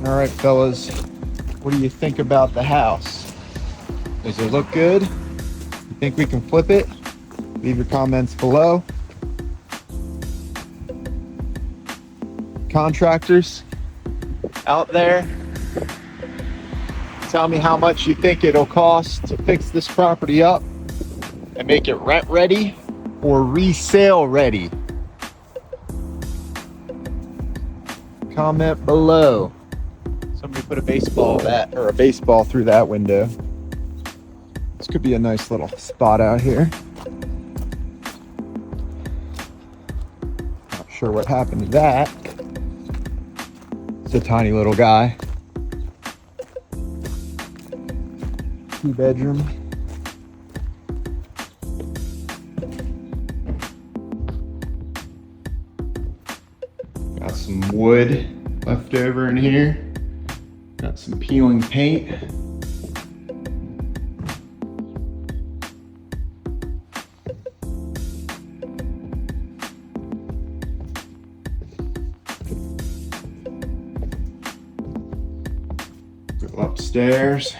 All right, fellas, what do you think about the house? Does it look good? You think we can flip it? Leave your comments below. Contractors out there, tell me how much you think it'll cost to fix this property up and make it rent ready or resale ready. Comment below. Somebody put a baseball bat or a baseball through that window. This could be a nice little spot out here. Not sure what happened to that. It's a tiny little guy. 2-bedroom. Got some wood left over in here. Got some peeling paint. Go upstairs.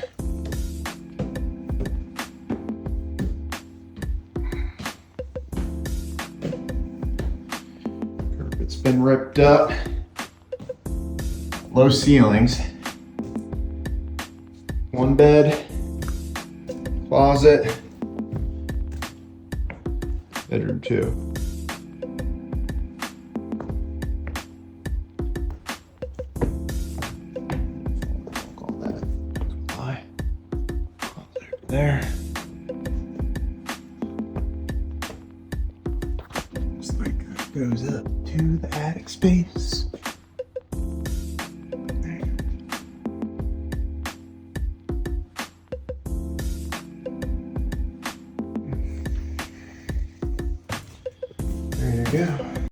Carpet's been ripped up. Low ceilings. 1 bed, closet, bedroom 2. Call that supply. Closet there. Looks like that goes up to the attic space. There you go.